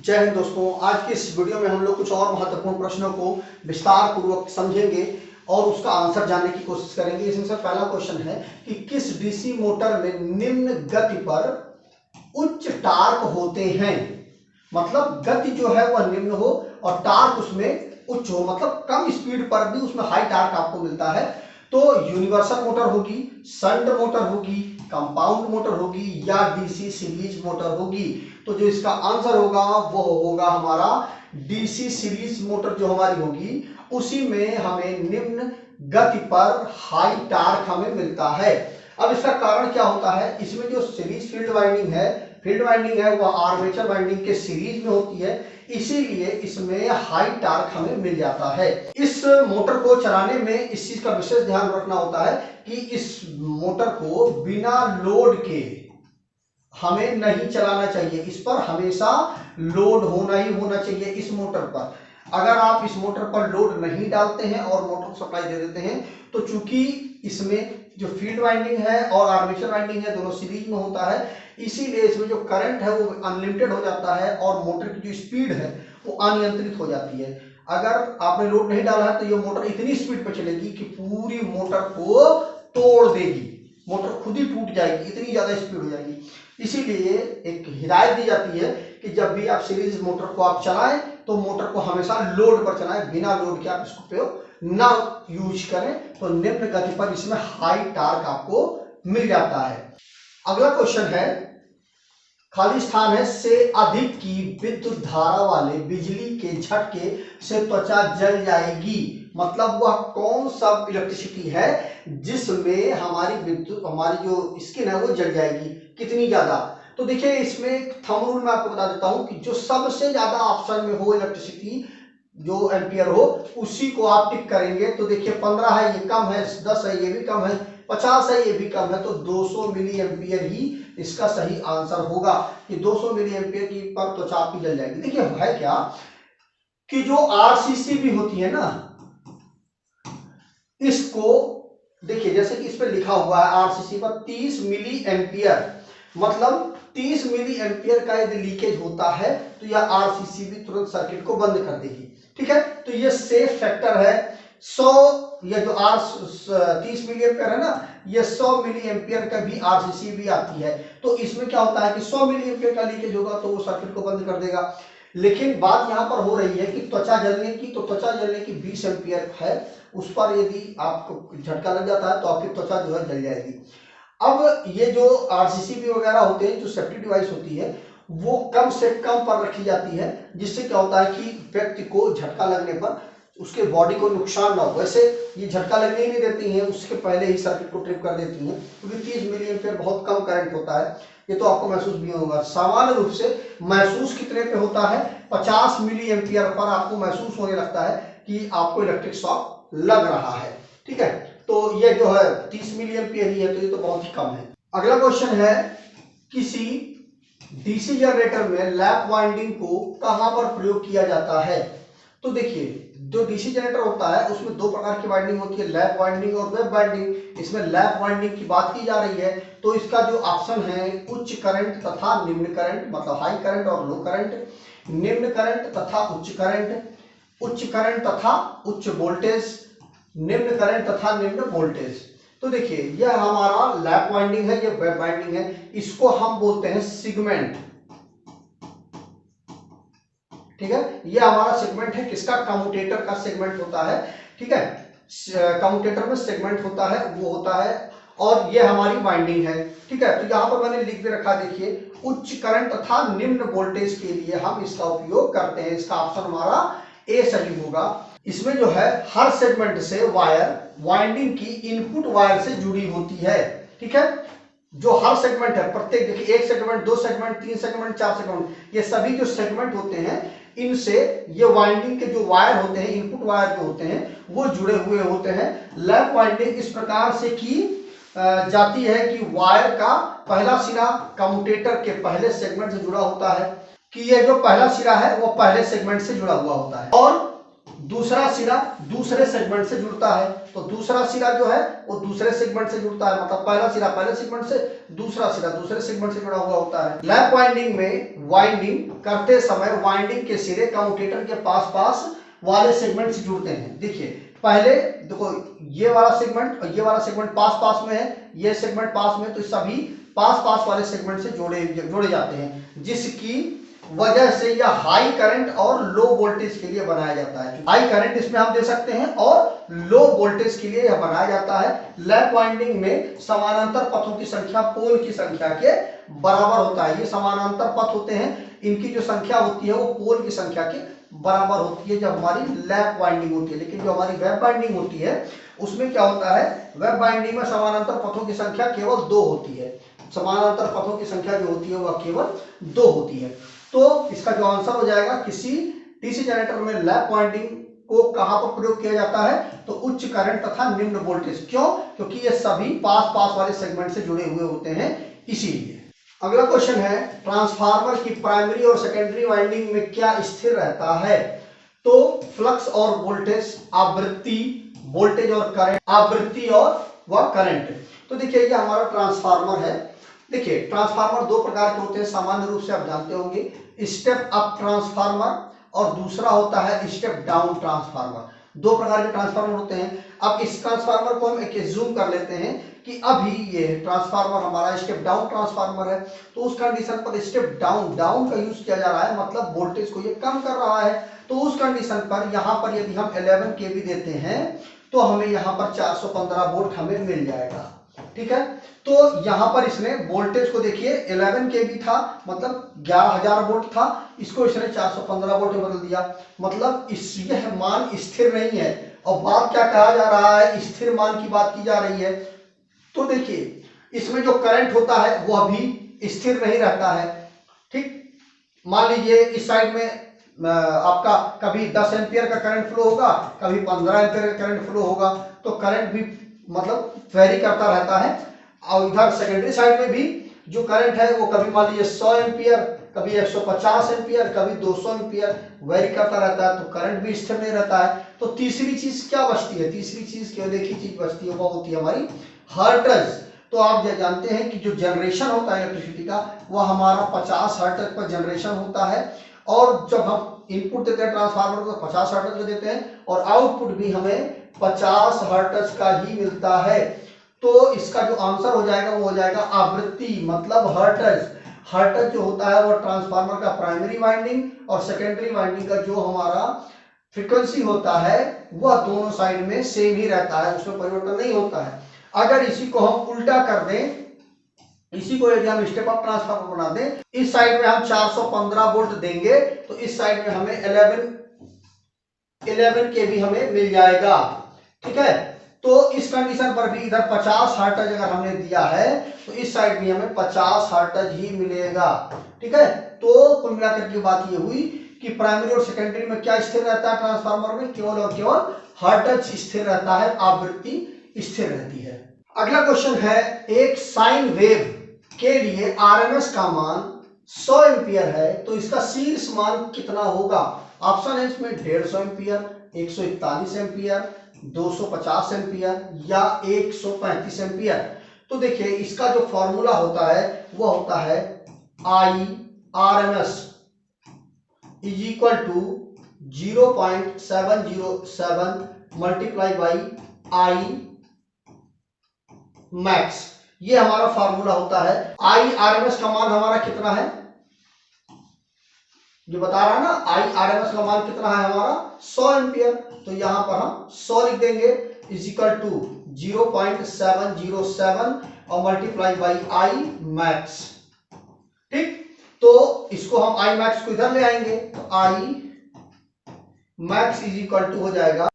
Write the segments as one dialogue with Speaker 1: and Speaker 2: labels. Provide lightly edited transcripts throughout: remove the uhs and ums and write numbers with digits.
Speaker 1: जय हिंद दोस्तों। आज की इस वीडियो में हम लोग कुछ और महत्वपूर्ण प्रश्नों को विस्तार पूर्वक समझेंगे और उसका आंसर जानने की कोशिश करेंगे। इसमें से पहला क्वेश्चन है कि किस डीसी मोटर में निम्न गति पर उच्च टार्क होते हैं। मतलब गति जो है वह निम्न हो और टार्क उसमें उच्च हो, मतलब कम स्पीड पर भी उसमें हाई टार्क आपको मिलता है। तो यूनिवर्सल मोटर होगी, शंट मोटर होगी, कंपाउंड मोटर होगी या डीसी सीरीज मोटर होगी। तो जो इसका आंसर होगा वो होगा हमारा डीसी सीरीज मोटर जो हमारी होगी उसी में हमें निम्न गति पर हाई टार्क हमें मिलता है। अब इसका कारण क्या होता है, इसमें जो सीरीज फील्ड वाइंडिंग है वह आर्मेचर वाइंडिंग के सीरीज में होती है, इसीलिए इसमें हाई टार्क हमें मिल जाता है। इस मोटर को चलाने में इस चीज का विशेष ध्यान रखना होता है कि इस मोटर को बिना लोड के हमें नहीं चलाना चाहिए। इस पर हमेशा लोड होना ही होना चाहिए। इस मोटर पर अगर आप इस मोटर पर लोड नहीं डालते हैं और मोटर को सप्लाई दे देते हैं तो चूंकि इसमें जो फील्ड वाइंडिंग है और आर्मेचर वाइंडिंग है दोनों सीरीज में होता है, इसीलिए इसमें जो करंट है वो अनलिमिटेड हो जाता है और मोटर की जो स्पीड है वो अनियंत्रित हो जाती है। अगर आपने लोड नहीं डाला है तो ये मोटर इतनी स्पीड पर चलेगी कि पूरी मोटर को तोड़ देगी, मोटर खुद ही टूट जाएगी, इतनी ज्यादा स्पीड हो जाएगी। इसीलिए एक हिदायत दी जाती है कि जब भी आप सीरीज मोटर को आप चलाएं तो मोटर को हमेशा लोड पर चलाएं, बिना लोड के आप इसको प्रयोग ना यूज करें तो निम्न गति पर इसमें हाई टार्क आपको मिल जाता है। अगला क्वेश्चन है, खाली स्थान है से अधिक की विद्युत धारा वाले बिजली के झटके से त्वचा जल जाएगी। मतलब वह कौन सा इलेक्ट्रिसिटी है जिसमें हमारी विद्युत हमारी जो स्किन है वो जल जाएगी, कितनी ज्यादा। तो देखिए इसमें थंब रूल मैं आपको बता देता हूं कि जो सबसे ज्यादा ऑप्शन में हो इलेक्ट्रिसिटी जो एम्पियर हो उसी को आप टिक करेंगे। तो देखिए 15 है ये कम है, 10 है ये भी कम है, 50 है ये भी कम है, तो 200 मिली एम्पियर ही इसका सही आंसर होगा कि 200 मिली एम्पियर की पर त्वचा आपकी जल जाएगी। देखिए है क्या कि जो आरसीसी भी होती है ना, इसको देखिए जैसे कि इस पे लिखा हुआ है आरसीसी पर 30 मिली एम्पियर, मतलब 30 मिली एम्पियर का यदि लीकेज होता है तो यह आरसीसी भी तुरंत सर्किट को बंद कर देगी। ठीक है, तो ये सेफ फैक्टर है 100, ये जो 30 मिली एम्पियर है ना, ये 100 मिली एम्पियर का भी आरसीसी भी आती है। तो इसमें क्या होता है कि 100 मिली एम्पियर का लीकेज होगा तो वो सर्किट को बंद कर देगा। लेकिन बात यहां पर हो रही है कि त्वचा जलने की, तो त्वचा जलने की 20 एम्पियर है, उस पर यदि आपको झटका लग जाता है तो आपकी त्वचा जो है जल जाएगी। अब ये जो आरसीसी वगैरह होते हैं, जो सेफ्टी डिवाइस होती है वो कम से कम पर रखी जाती है, जिससे क्या होता है कि व्यक्ति को झटका लगने पर उसके बॉडी को नुकसान ना हो। वैसे ये झटका लगने ही नहीं देती हैं, उसके पहले ही सर्किट को ट्रिप कर देती हैं, क्योंकि 30 मिली एम्पियर बहुत कम करंट होता है। ये तो आपको महसूस भी होगा। सामान्य रूप से महसूस कितने पे होता है, 50 मिली एम्पियर पर आपको महसूस होने लगता है कि आपको इलेक्ट्रिक शॉक लग रहा है। ठीक है, तो ये जो है 30 मिली एम्पियर ही है, तो ये तो बहुत ही कम है। अगला क्वेश्चन है, किसी डीसी जनरेटर में लैप वाइंडिंग को कहां पर प्रयोग किया जाता है। तो देखिए जो डीसी जनरेटर होता है उसमें दो प्रकार की वाइंडिंग होती है, लैप वाइंडिंग और वेव वाइंडिंग। इसमें लैप वाइंडिंग की बात की जा रही है तो इसका जो ऑप्शन है उच्च करंट तथा निम्न करंट, मतलब हाई करंट और लो करंट, निम्न करंट तथा उच्च करंट, उच्च करंट तथा उच्च वोल्टेज, निम्न करंट तथा निम्न वोल्टेज। तो देखिए यह हमारा लैप वाइंडिंग है, यह वेव वाइंडिंग है, इसको हम बोलते हैं सेगमेंट। ठीक है, ये हमारा सेगमेंट है, किसका, कम्यूटेटर का सेगमेंट होता है। ठीक है, कम्यूटेटर में सेगमेंट होता है वो होता है, और ये हमारी वाइंडिंग है। ठीक है, तो यहां पर मैंने लिख के रखा, देखिए उच्च करंट तथा निम्न वोल्टेज के लिए हम इसका उपयोग करते हैं। इसका ऑप्शन हमारा ए सही होगा। इसमें जो है हर सेगमेंट से वायर वाइंडिंग की इनपुट वायर से जुड़ी होती है। ठीक है, जो हर सेगमेंट है, प्रत्येक देखिए 1 सेगमेंट, 2 सेगमेंट, 3 सेगमेंट, 4 सेगमेंट, ये सभी जो सेगमेंट होते हैं इनसे ये वाइंडिंग के जो वायर होते हैं, इनपुट वायर जो होते हैं वो जुड़े हुए होते हैं। लैप वाइंडिंग इस प्रकार से की जाती है कि वायर का पहला सिरा कम्यूटेटर के पहले सेगमेंट से जुड़ा होता है, कि ये जो पहला सिरा है वो पहले सेगमेंट से जुड़ा हुआ होता है, और दूसरा सिरा दूसरे सेगमेंट से जुड़ता है, तो दूसरा सिरा जो है वो दूसरे सेगमेंट से जुड़ता है, मतलब पहला सिरा पहले सेगमेंट से, दूसरा सिरा दूसरे सेगमेंट से जुड़ा हुआ होता है। लैप वाइंडिंग में वाइंडिंग करते समय वाइंडिंग के सिरे कम्यूटेटर के पास पास वाले सेगमेंट से जुड़ते हैं। देखिए पहले देखो ये वाला सेगमेंट और ये वाला सेगमेंट पास पास में है, ये सेगमेंट पास में, तो सभी पास पास वाले सेगमेंट से जोड़े जाते हैं, जिसकी वजह से यह हाई करंट और लो वोल्टेज के लिए बनाया जाता है। हाई करंट इसमें हम दे सकते हैं और लो वोल्टेज के लिए यह बनाया जाता है। लैप वाइंडिंग में समानांतर पथों की संख्या पोल की संख्या के बराबर होता है। ये समानांतर पथ होते हैं, इनकी जो संख्या होती है वो पोल की संख्या के बराबर होती है जब हमारी लैप वाइंडिंग होती है। लेकिन जो हमारी वेब बाइंडिंग होती है उसमें क्या होता है, वेब बाइंडिंग में समानांतर पथों की संख्या केवल 2 होती है। समानांतर पथों की संख्या जो होती है वह केवल 2 होती है। तो इसका जो आंसर हो जाएगा, किसी डीसी जनरेटर में लैप वाइंडिंग को कहां पर प्रयोग किया जाता है, तो उच्च करंट तथा निम्न वोल्टेज। क्यों? क्योंकि ये सभी पास पास वाले सेगमेंट से जुड़े हुए होते हैं, इसीलिए। अगला क्वेश्चन है, ट्रांसफार्मर की प्राइमरी और सेकेंडरी वाइंडिंग में क्या स्थिर रहता है? तो फ्लक्स और वोल्टेज, आवृत्ति, वोल्टेज और करंट, आवृत्ति और वह करंट। तो देखिए ये हमारा ट्रांसफार्मर है। देखिए ट्रांसफार्मर 2 प्रकार के होते हैं, सामान्य रूप से आप जानते होंगे, स्टेप अप ट्रांसफार्मर और दूसरा होता है स्टेप डाउन ट्रांसफार्मर। 2 प्रकार के ट्रांसफार्मर होते हैं। अब इस ट्रांसफार्मर को हम एक एज्यूम कर लेते हैं कि अभी ये ट्रांसफार्मर हमारा स्टेप डाउन ट्रांसफार्मर है, तो उस कंडीशन पर स्टेप डाउन का यूज किया जा रहा है, मतलब वोल्टेज को ये कम कर रहा है। तो उस कंडीशन पर यहाँ पर यदि हम 11 केवी देते हैं तो हमें यहाँ पर 415 वोल्ट हमें मिल जाएगा। ठीक है, तो यहां पर इसने वोल्टेज को देखिए 11 केवी था, मतलब 11000 वोल्ट था, इसको इसने 415 वोल्ट में बदल दिया, मतलब यह मान स्थिर नहीं है। और बात क्या कहा जा रहा है, स्थिर मान की बात की जा रही है। तो देखिए इसमें जो करंट होता है वह भी स्थिर नहीं रहता है। ठीक, मान लीजिए इस साइड में आपका कभी 10 एम्पियर का करंट फ्लो होगा, कभी 15 एम्पियर का करंट फ्लो होगा, तो करंट भी मतलब वेरी करता रहता है। और इधर सेकेंडरी साइड में भी जो करंट है वो कभी मान लीजिए 100 एम्पियर, कभी 150 एम्पियर, कभी 200 एम्पियर वेरी करता रहता है, तो करंट भी स्थिर नहीं रहता है। तो तीसरी चीज क्या बचती है, तीसरी चीज केवल एक ही चीज बचती है, वो होती है हमारी हर्ट्ज। तो आप जानते हैं कि जो जनरेशन होता है इलेक्ट्रिसिटी का वह हमारा 50 हर्ट्ज पर जनरेशन होता है, और जब हम इनपुट देते हैं ट्रांसफार्मर को तो 50 हर्ट्ज का देते हैं, और आउटपुट भी हमें 50 हर्ट्ज का ही मिलता है। तो इसका जो आंसर हो जाएगा वो हो जाएगा आवृत्ति, मतलब हर्ट्ज। हर्ट्ज जो होता है वो ट्रांसफार्मर का प्राइमरी वाइंडिंग और सेकेंडरी वाइंडिंग का जो हमारा फ्रीक्वेंसी होता है वह दोनों साइड में सेम ही रहता है, उसमें परिवर्तन नहीं होता है। अगर इसी को हम उल्टा कर दें, इसी को यदि हम स्टेप अप ट्रांसफार्मर बना दें, इस साइड में हम 415 वोल्ट देंगे तो इस साइड में हमें 11 केवी हमें मिल जाएगा। ठीक है, तो इस कंडीशन पर भी इधर 50 हर्ट्ज अगर हमने दिया है तो इस साइड भी हमें 50 हर्ट्ज ही मिलेगा। ठीक है, तो कुल मिलाकर की बात ये हुई कि प्राइमरी और सेकेंडरी में क्या स्थिर रहता है ट्रांसफार्मर में, केवल और केवल हर्ट्ज स्थिर रहता है, आवृत्ति स्थिर रहती है। अगला क्वेश्चन है, एक साइन वेव के लिए आरएमएस का मान 100 एम्पियर है तो इसका शीर्ष मान कितना होगा? ऑप्शन है इसमें 150 एम्पियर, 141 एम्पियर, 250 एम्पियर या 135 एम्पियर। तो देखिए इसका जो फॉर्मूला होता है वो होता है I R M S is equal to 0.707 multiply by I max. ये हमारा फार्मूला होता है। आई आरएमएस का मान हमारा कितना है, जो बता रहा है ना, आई आरएमएस का मान कितना है हमारा 100 एम्पियर, तो यहां पर हम 100 लिख देंगे इज इक्वल टू 0.707 और मल्टीप्लाई बाई आई मैक्स। ठीक, तो इसको हम आई मैक्स को इधर ले आएंगे तो I max is equal to हो जाएगा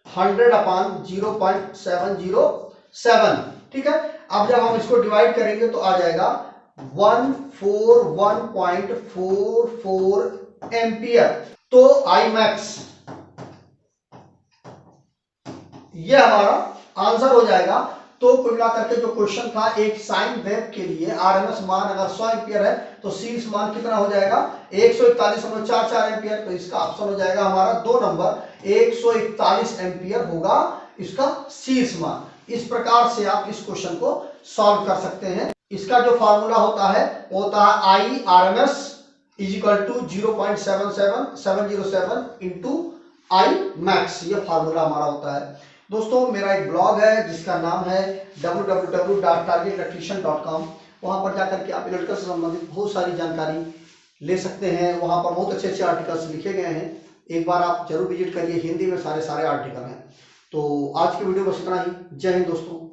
Speaker 1: 100/0.707। ठीक है, अब जब हम इसको डिवाइड करेंगे तो आ जाएगा 141.44 एम्पियर। तो आई मैक्स ये हमारा आंसर हो जाएगा। तो कुल मिलाकर के जो क्वेश्चन था, एक साइन वेव के लिए आरएमएस मान अगर 100 एम्पियर है तो शीर्ष मान कितना हो जाएगा 141.44 एम्पियर। तो इसका ऑप्शन हो जाएगा हमारा 2 नंबर, 141 एम्पियर होगा इसका शीर्ष मान। इस प्रकार से आप इस क्वेश्चन को सॉल्व कर सकते हैं। इसका जो फॉर्मूला होता है वो होता है I R M S is equal to 0.77707 into I max, ये फार्मूला हमारा होता है। दोस्तों मेरा एक ब्लॉग है जिसका नाम है www.targetelectrician.com, वहां पर जाकर के आप इलेक्ट्रिकल से संबंधित बहुत सारी जानकारी ले सकते हैं। वहां पर बहुत अच्छे अच्छे आर्टिकल्स लिखे गए हैं, एक बार आप जरूर विजिट करिए। हिंदी में सारे आर्टिकल हैं। तो आज की वीडियो बस इतना ही। जय हिंद दोस्तों।